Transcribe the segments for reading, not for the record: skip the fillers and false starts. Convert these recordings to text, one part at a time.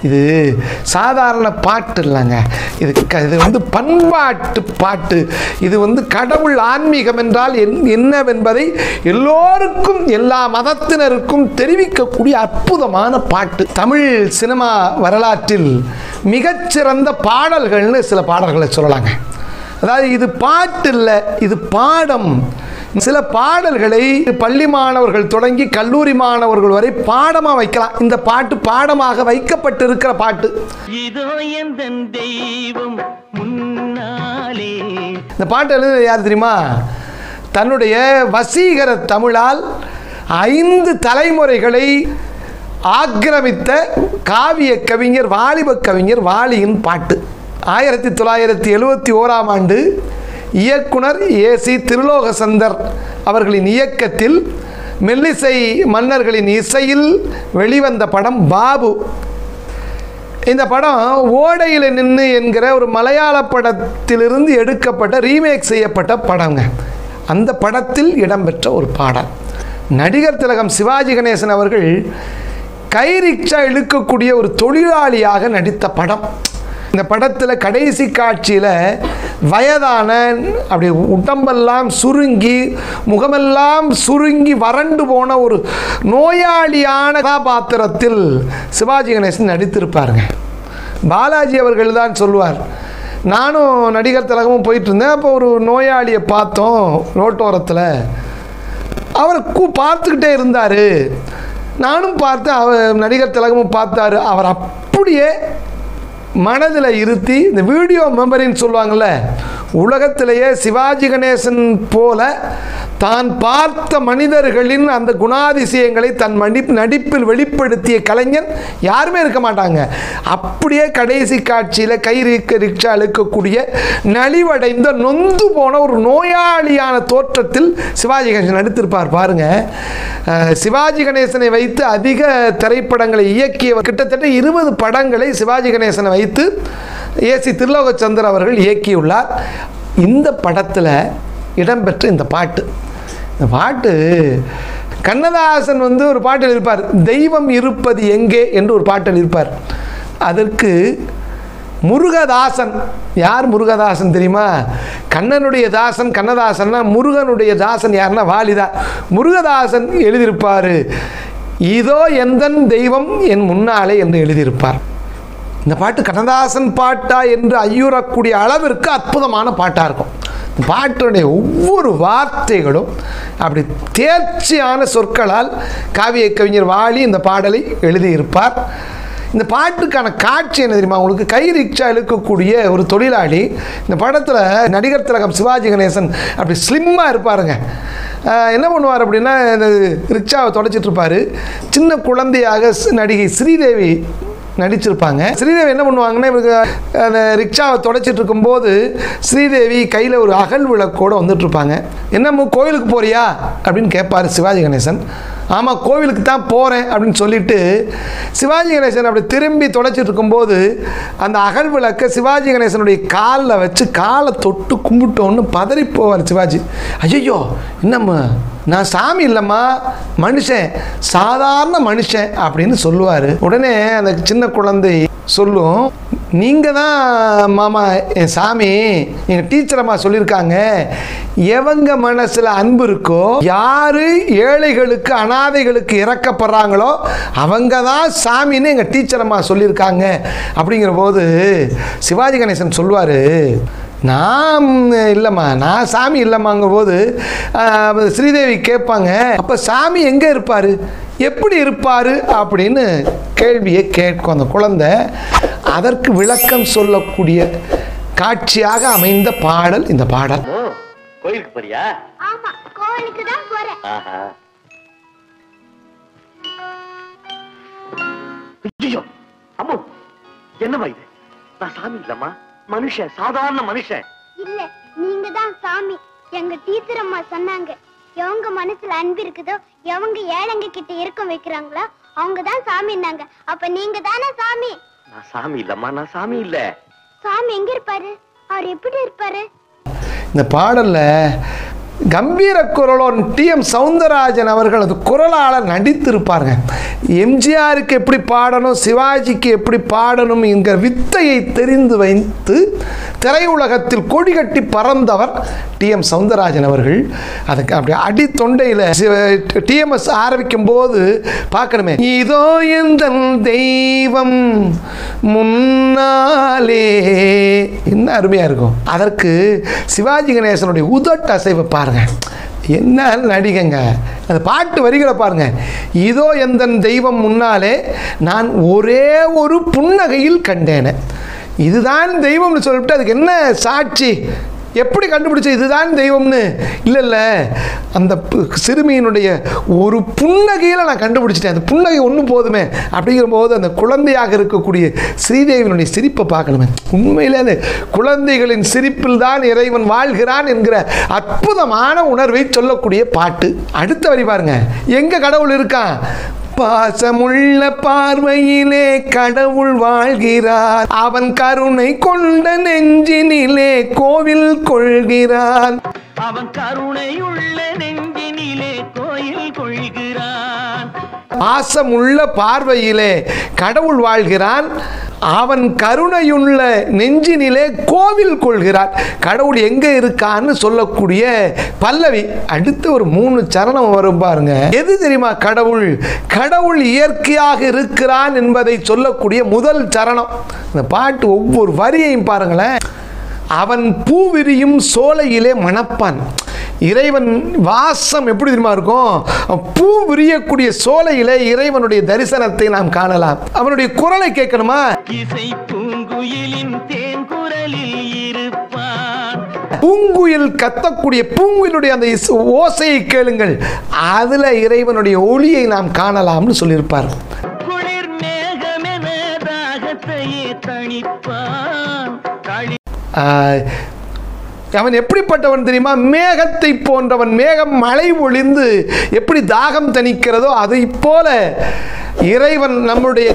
இது சாதாரண பாட்டு இல்லைங்க. இது வந்து பண்பாட்டு பாட்டு. இது வந்து கடவுள் ஆன்மீகம் என்றால் என்னவென்பதை எல்லோருக்கும் எல்லா மதத்தினருக்கும் தெரிவிக்கக்கூடிய அற்புதமான பாட்டு. தமிழ் சினிமா வரலாற்றில் மிகச்சிறந்த பாடல்கள்னு சில பாடல்களை சொல்லலாங்க. அதாவது இது பாட்டு இல்லை, இது பாடம். சில பாடல்களை பள்ளி மாணவர்கள் தொடங்கி கல்லூரி மாணவர்கள் வரை பாடமா வைக்கலாம். இந்த பாட்டு பாடமாக வைக்கப்பட்டிருக்கிற பாட்டு. இந்த பாட்டு எழுதுறது யார் தெரியுமா? தன்னுடைய வசீகர தமிழால் 5 தலைமுறைகளை ஆக்கிரமித்த காவிய கவிஞர், வாலிப கவிஞர் வாலியின் பாட்டு. 1971ஆம் ஆண்டு இயக்குனர் ஏசி திருலோகசந்தர் அவர்களின் இயக்கத்தில் மெல்லிசை மன்னர்களின் இசையில் வெளிவந்த படம் பாபு. இந்த படம் ஓடையில் நின்று என்கிற ஒரு மலையாள படத்திலிருந்து எடுக்கப்பட்ட ரீமேக் செய்யப்பட்ட படங்க. அந்த படத்தில் இடம்பெற்ற ஒரு பாடல். நடிகர் திலகம் சிவாஜி கணேசன் அவர்கள் கை ரிக்ஷா இழுக்கக்கூடிய ஒரு தொழிலாளியாக நடித்த படம். இந்த படத்தில் கடைசி காட்சியில் வயதான அப்படி உடம்பெல்லாம் சுருங்கி முகமெல்லாம் சுருங்கி வறண்டு போன ஒரு நோயாளியான கதாபாத்திரத்தில் சிவாஜி கணேசன் நடித்திருப்பாருங்க. பாலாஜி அவர்கள் தான் சொல்லுவார், நானும் நடிகர் திலகமும் போயிட்டு இருந்தேன். அப்போ ஒரு நோயாளியை பார்த்தோம் ரோட்டோரத்தில். அவர் பார்த்துக்கிட்டே இருந்தார். நானும் பார்த்தேன், அவர் நடிகர் திலகமும் பார்த்தாரு. அவர் அப்படியே மனதில் இருத்தி இந்த வீடியோ மெமரின்னு சொல்லுவாங்கள்ல, உலகத்திலேயே சிவாஜி கணேசன் போல தான் பார்த்த மனிதர்களின் அந்த குணாதிசயங்களை தன் நடிப்பில் வெளிப்படுத்திய கலைஞன் யாருமே இருக்க மாட்டாங்க. அப்படியே கடைசி காட்சியில் கை ரிக்ஷா இழுக்கக்கூடிய நலிவடைந்த நொந்து போன ஒரு நோயாளியான தோற்றத்தில் சிவாஜி கணேசன் நடித்திருப்பார் பாருங்க. சிவாஜி கணேசனை வைத்து அதிக திரைப்படங்களை இயக்கிய கிட்டத்தட்ட 20 படங்களை சிவாஜி கணேசனை வைத்து ஏசி திருலோகச்சந்தர் அவர்கள் இயக்கியுள்ளார். இந்த படத்தில் இடம்பெற்ற இந்த பாட்டு, இந்த பாட்டு கண்ணதாசன் வந்து ஒரு பாட்டு எழுதியிருப்பார், தெய்வம் இருப்பது எங்கே என்று ஒரு பாட்டு எழுதியிருப்பார். அதற்கு முருகதாசன், யார் முருகதாசன் தெரியுமா? கண்ணனுடைய தாசன் கண்ணதாசன்னா, முருகனுடைய தாசன் யாருன்னா வாலிதான். முருகதாசன் எழுதியிருப்பார், இதோ எந்தன் தெய்வம் என் முன்னாலே என்று எழுதியிருப்பார். இந்த பாட்டு கண்ணதாசன் பாட்டா என்று ஐயுறக்கூடிய அளவிற்கு அற்புதமான பாட்டாக இருக்கும். பாட்டுடைய ஒவ்வொரு வார்த்தைகளும் அப்படி தேர்ச்சியான சொற்களால் காவிய கவிஞர் வாலி இந்த பாடலை எழுதியிருப்பார். இந்த பாட்டுக்கான காட்சி என்ன தெரியுமா உங்களுக்கு? கை ரிக்ஷா இழுக்கக்கூடிய ஒரு தொழிலாளி. இந்த படத்தில் நடிகர் திலகம் சிவாஜி கணேசன் அப்படி ஸ்லிம்மாக இருப்பாருங்க. என்ன பண்ணுவார் அப்படின்னா, இந்த ரிக்ஷாவை தொடச்சிட்டு இருப்பார். சின்ன குழந்தையாக நடிகை ஸ்ரீதேவி நடிச்சிருப்பாங்க. ஸ்ரீதேவி என்ன பண்ணுவாங்கன்னா, இவருக்கு அந்த ரிக்ஷாவை தொடச்சிட்டு இருக்கும்போது ஸ்ரீதேவி கையில் ஒரு அகல் விளக்கோடு வந்துட்டுருப்பாங்க. என்னமோ கோவிலுக்கு போறியா அப்படின்னு கேட்பார் சிவாஜி கணேசன். ஆமாம் கோவிலுக்கு தான் போகிறேன் அப்படின்னு சொல்லிட்டு சிவாஜி கணேசன் அப்படி திரும்பி தொடச்சிட்டு இருக்கும்போது அந்த அகல் விளக்கை சிவாஜி கணேசனுடைய காலில் வச்சு காலை தொட்டு கும்பிட்டோன்னு பதறி போவார் சிவாஜி. ஐயோ என்னம்மா, நான் சாமி இல்லைம்மா, மனுஷன், சாதாரண மனுஷன் அப்படின்னு சொல்லுவார். உடனே அந்த சின்ன குழந்தை சொல்லும், நீங்கள் தான் மாமா என் சாமி, எங்கள் டீச்சர் அம்மா சொல்லியிருக்காங்க, எவங்க மனசில் அன்பு இருக்கோ, யார் ஏழைகளுக்கு அனாதைகளுக்கு இறக்கப்படுறாங்களோ அவங்க தான் சாமின்னு எங்கள் டீச்சர் அம்மா சொல்லியிருக்காங்க. அப்படிங்கிற போது சிவாஜி கணேசன் சொல்லுவார், நான் இல்லைம்மா, நான் சாமி இல்லைம்மாங்கிற போது ஸ்ரீதேவி கேட்பாங்க, அப்போ சாமி எங்கே இருப்பார், எப்படி இருப்பார் அப்படின்னு கேள்வியை கேட்கும் அந்த குழந்தை. அதற்கு விளக்கம் சொல்லக்கூடிய காட்சியாக அமைந்த பாடல் இந்த பாடல். கோயிலுக்கு போறியா? ஆமா, கோயிலுக்கு தான் போறேன். ஐயோ அம்மா, என்னம்மா இது? நான் சாமி இல்லம்மா, மனுஷன், சாதாரண மனுஷன். இல்ல, நீங்க தான் சாமி. எங்க டீச்சர் அம்மா சொன்னாங்க, எவங்க மனசுல அன்பு இருக்குதோ, எவங்க ஏழைங்க கிட்ட இருக்க வைக்கிறாங்களோ அவங்க தான் சாமின்னாங்க. அப்ப நீங்க தானே சாமி? நான் சாமி இல்லம்மா, நான் சாமி இல்ல. சாமி எங்க இருப்பாரு? அவர் எப்படி இருப்பாரு? இந்த பாடல்ல கம்பீர குரலோன் டி.எம். சௌந்தரராஜன் அவர்கள் அது குரலாளர் நடித்திருப்பாருங்க. எம்ஜிஆருக்கு எப்படி பாடணும், சிவாஜிக்கு எப்படி பாடணும் என்கிற வித்தையை தெரிந்து வைத்து திரையுலகத்தில் கொடி கட்டி பறந்தவர் டி.எம். சௌந்தரராஜன் அவர்கள். அதுக்கு அப்படி அடி தொண்டையில் டிஎம்எஸ் ஆரம்பிக்கும் போது பார்க்கணுமே, இதோ எந்த தெய்வம் முன்னாலே, என்ன அருமையாக இருக்கும். அதற்கு சிவாஜி கணேசனுடைய உதட்டு அசைவை பாருங்க, என்ன நடிகங்க. அந்த பாட்டு வரிகளை பாருங்க. இதோ எந்த தெய்வம் முன்னாலே நான் ஒரே ஒரு புன்னகையில் கண்டேன். இதுதான் தெய்வம்னு சொல்லிட்டு அதுக்கு என்ன சாட்சி, எப்படி கண்டுபிடிச்ச இதுதான் தெய்வம்னு? இல்லை, அந்த சிறுமியினுடைய ஒரு புன்னகையில் நான் கண்டுபிடிச்சிட்டேன். அந்த புன்னகை ஒன்று போதுமே அப்படிங்கிற போது அந்த குழந்தையாக இருக்கக்கூடிய ஸ்ரீதேவியினுடைய சிரிப்பை பார்க்கணுமே. உண்மையிலே அந்த குழந்தைகளின் சிரிப்பில் தான் இறைவன் வாழ்கிறான் என்கிற அற்புதமான உணர்வை சொல்லக்கூடிய பாட்டு. அடுத்த வரி பாருங்க, எங்க கடவுள் இருக்கான்? பாசமுள்ள பார்வையிலே கடவுள் வாழ்கிறார், அவன் கருணை கொண்ட நெஞ்சினிலே கோவில் கொள்கிறான். அவன் கருணையுள்ள நெஞ்சினிலே கோயில் கொள்கிறான். பாசமுள்ள பார்வையிலே கடவுள் வாழ்கிறான், அவன் கருணையுள்ள நெஞ்சினிலே கோவில் கொள்கிறான். கடவுள் எங்க இருக்கான்னு சொல்லக்கூடிய பல்லவி. அடுத்து ஒரு 3 சரணம் வரும் பாருங்க. எது தெரியுமா கடவுள்? கடவுள் இயற்கையாக இருக்கிறான் என்பதை சொல்லக்கூடிய முதல் சரணம். இந்த பாட்டு ஒவ்வொரு வரியையும் பாருங்களேன். அவன் பூவிரியும் சோலையிலே மணப்பான். இறைவன் வாசம் எப்படி தெரியுமா இருக்கும்? பூ விரியக்கூடிய சோலையிலே இறைவனுடைய தரிசனத்தை நாம் காணலாம். அவனுடைய குரலை கேட்கணுமா? இசை பூங்குயிலின் தேன்குரலில் இருப்பான். பூங்குயில் கத்தக்கூடிய பூங்குயிலுடைய அந்த ஓசையை கேளுங்கள், அதுல இறைவனுடைய ஒளியை நாம் காணலாம்னு சொல்லியிருப்பார். குளிர் மேகமென தாகத்தையே தணிப்பான். அவன் எப்படிப்பட்டவன் தெரியுமா? மேகத்தை போன்றவன். மேகம் மழை ஒளிந்து எப்படி தாகம் தணிக்கிறதோ அதை போல இறைவன் நம்முடைய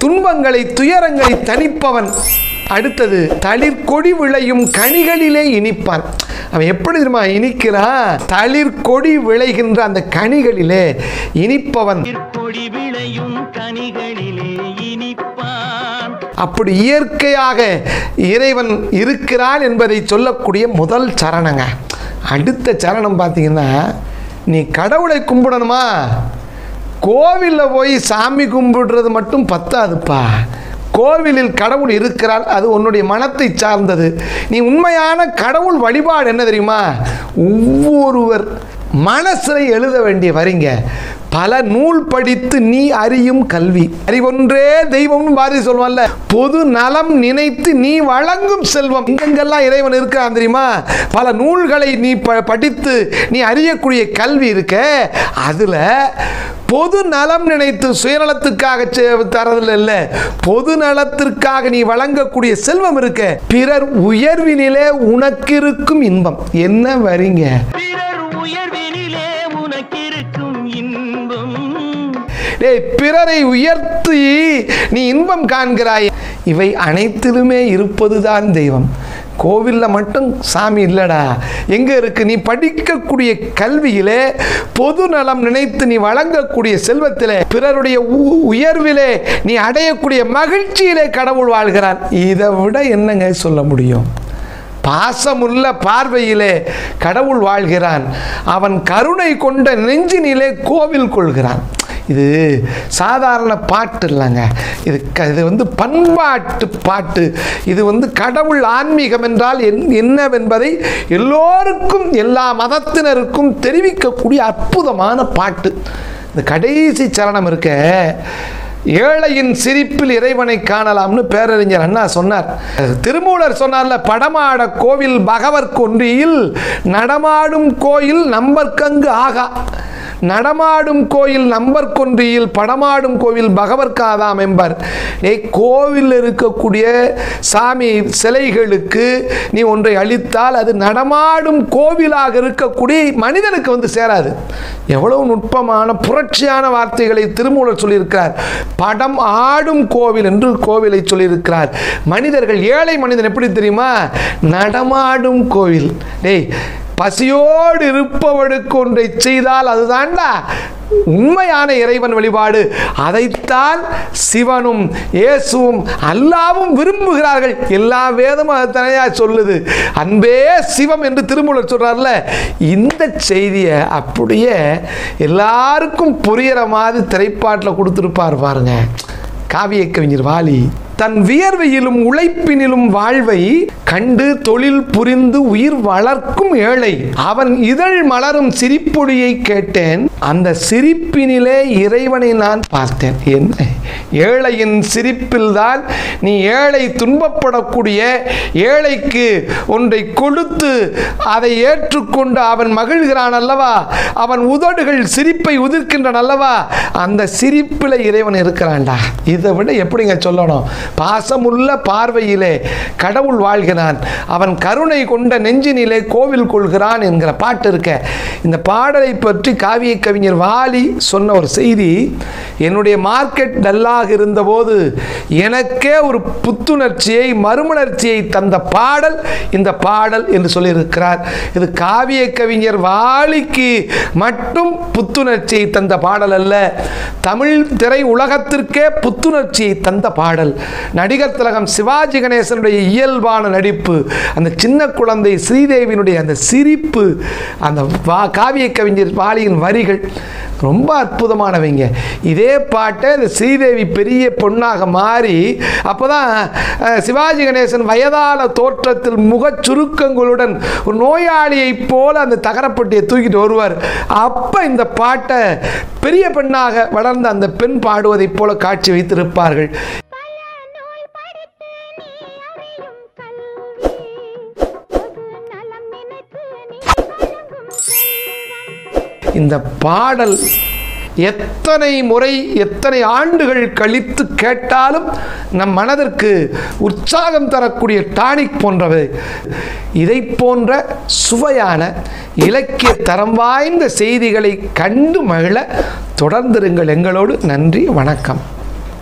துன்பங்களை துயரங்களை தணிப்பவன். அடுத்தது, தளிர் கொடி விளையும் கனிகளிலே இனிப்பான். அவன் எப்படி தெரியுமா இனிக்கிறான்? தளிர் கொடி விளைகின்ற அந்த கனிகளிலே இனிப்பவன். கொடி விளையும் கனிகளிலே இனிப்பான். அப்படி இயற்கையாக இறைவன் இருக்கிறான் என்பதை சொல்லக்கூடிய முதல் சரணங்க. அடுத்த சரணம் பார்த்தீங்கன்னா, நீ கடவுளை கும்பிடணுமா? கோவிலில் போய் சாமி கும்பிடுறது மட்டும் பத்தாதுப்பா. கோவிலில் கடவுள் இருக்கிறார், அது உன்னுடைய மனத்தை சார்ந்தது. நீ உண்மையான கடவுள் வழிபாடு என்ன தெரியுமா? ஒவ்வொருவர் மனசில் எழுத வேண்டிய வரிங்க. பல நூல் படித்து நீ அறியும் கல்வி, அறிவொன்றே தெய்வம்னு பாரதி சொல்லுவான்ல. பொது நலம் நினைத்து நீ வழங்கும் செல்வம். இங்கெங்கெல்லாம் இறைவன் இருக்கிறான் தெரியுமா? பல நூல்களை நீ படித்து நீ அறியக்கூடிய கல்வி இருக்க, அதுல பொது நலம் நினைத்து சுயநலத்துக்காக தரதில் இல்லை, பொது நலத்திற்காக நீ வழங்கக்கூடிய செல்வம் இருக்க. பிறர் உயர்வினிலே உனக்கு இருக்கும் இன்பம். என்ன வரீங்க? பிறர் உயர்வினிலே உனக்கு இருக்கும் இன்பம். பிறரை உயர்த்தி நீ இன்பம் காண்கிறாய். இவை அனைத்திலுமே இருப்பதுதான் தெய்வம். கோவிலில் மட்டும் சாமி இல்லடா. எங்கே இருக்கு? நீ படிக்கக்கூடிய கல்வியிலே, பொது நலம் நினைத்து நீ வழங்கக்கூடிய செல்வத்திலே, பிறருடைய உயர்விலே நீ அடையக்கூடிய மகிழ்ச்சியிலே கடவுள் வாழ்கிறான். இதை விட என்னங்க சொல்ல முடியும்? பாசமுள்ள பார்வையிலே கடவுள் வாழ்கிறான், அவன் கருணை கொண்ட நெஞ்சினிலே கோவில் கொள்கிறான். இது சாதாரண பாட்டு இல்லைங்க, இது வந்து பண்பாட்டு பாட்டு. இது வந்து கடவுள் ஆன்மீகம் என்றால் என்னவென்பதை எல்லோருக்கும், எல்லா மதத்தினருக்கும் தெரிவிக்கக்கூடிய அற்புதமான பாட்டு. இந்த கடைசி சரணம் இருக்க, ஏழையின் சிரிப்பில் இறைவனை காணலாம்னு பேரறிஞர் அண்ணா சொன்னார். திருமூலர் சொன்னார்ல, படமாட கோவில் பகவர் கொன்றியில் நடமாடும் கோயில் நம்பர்கங்கு ஆகா. நடமாடும் கோயில் நம்பர் கொன்றியில் படமாடும் கோவில் பகவர்காதாம் என்பார். கோவில் இருக்கக்கூடிய சாமி சிலைகளுக்கு நீ ஒன்றை அளித்தால் அது நடமாடும் கோவிலாக இருக்கக்கூடிய மனிதனுக்கு வந்து சேராது. எவ்வளவு நுட்பமான புரட்சியான வார்த்தைகளை திருமூலர் சொல்லியிருக்கிறார். படம் ஆடும் கோவில் என்று கோவிலை சொல்லியிருக்கிறார். மனிதர்கள், ஏழை மனிதன் எப்படி தெரியுமா? நடமாடும் கோவில். பசியோடு இருப்பவனுக்கு ஒன்றை செய்தால் அதுதான்டா உண்மையான இறைவன் வழிபாடு. அதைத்தான் சிவனும் இயேசுவும் அல்லாவும் விரும்புகிறார்கள். எல்லா வேதமும் அதைத்தனையா சொல்லுது. அன்பே சிவம் என்று திருமூலர் சொல்றார்ல, இந்த செய்தியை அப்படியே எல்லாருக்கும் புரிகிற மாதிரி திரைப்பாட்டில் கொடுத்துருப்பார் பாருங்க காவிய கவிஞர் வாலி. தன் வியர்வையிலும் உழைப்பினிலும் வாழ்வை கண்டு தொழில் புரிந்து உயிர் வளர்க்கும் ஏழை அவன் இதழ் மலரும் சிரிப்பொழியை கேட்டேன், அந்த சிரிப்பினிலே இறைவனை நான் பார்த்தேன். என்ன ஏழையின் சிரிப்பில்தான் நீ ஏழை துன்பப்படக்கூடிய ஏழைக்கு ஒன்றை கொடுத்து அதை ஏற்றுக்கொண்டு அவன் மகிழ்கிறான் அல்லவா, அவன் உதடுகள் சிரிப்பை உதிர்க்கின்றன அல்லவா, அந்த சிரிப்பில் இறைவன் இருக்கிறான்டா. இதை விட எப்படிங்க சொல்லணும்? பாசமுள்ள பார்வையிலே கடவுள் வாழ்கிறான், அவன் கருணை கொண்ட நெஞ்சினிலே கோவில் கொள்கிறான் என்கிற பாட்டு இருக்க. இந்த பாடலை பற்றி காவிய கவிஞர் வாலி சொன்ன ஒரு செய்தி, என்னுடைய மார்க்கெட் டல்லாக இருந்தபோது எனக்கே ஒரு புத்துணர்ச்சியை மறுமலர்ச்சியை தந்த பாடல் இந்த பாடல் என்று சொல்லியிருக்கிறார். இது காவிய கவிஞர் வாலிக்கு மட்டும் புத்துணர்ச்சியை தந்த பாடல் அல்ல, தமிழ் திரை உலகத்திற்கே புத்துணர்ச்சியை தந்த பாடல். நடிகர் திலகம் சிவாஜி கணேசனுடைய இயல்பான நடிப்பு, அந்த சின்ன குழந்தை ஸ்ரீதேவியினுடைய அந்த சிரிப்பு, அந்த காவிய கவிஞர் வாலியின் வரிகள் ரொம்ப அற்புதமானவைங்க. இதே பாட்டை இந்த ஸ்ரீதேவி பெரிய பொண்ணாக மாறி அப்போதான் சிவாஜி கணேசன் வயதான தோற்றத்தில் முகச் சுருக்கங்களுடன் ஒரு நோயாளியை போல அந்த தகரப்பட்டியை தூக்கிட்டு வருவார். அப்போ இந்த பாட்டை பெரிய பெண்ணாக வளர்ந்த அந்த பெண் பாடுவதைப் போல காட்சி வைத்திருப்பார்கள். இந்த பாடல் எத்தனை முறை எத்தனை ஆண்டுகள் கழித்து கேட்டாலும் நம் மனதிற்கு உற்சாகம் தரக்கூடிய டானிக் போன்றவை. இதை போன்ற சுவையான இலக்கிய தரம் வாய்ந்த செய்திகளை கண்டு மகிழ தொடர்ந்திருங்கள் எங்களோடு. நன்றி, வணக்கம்.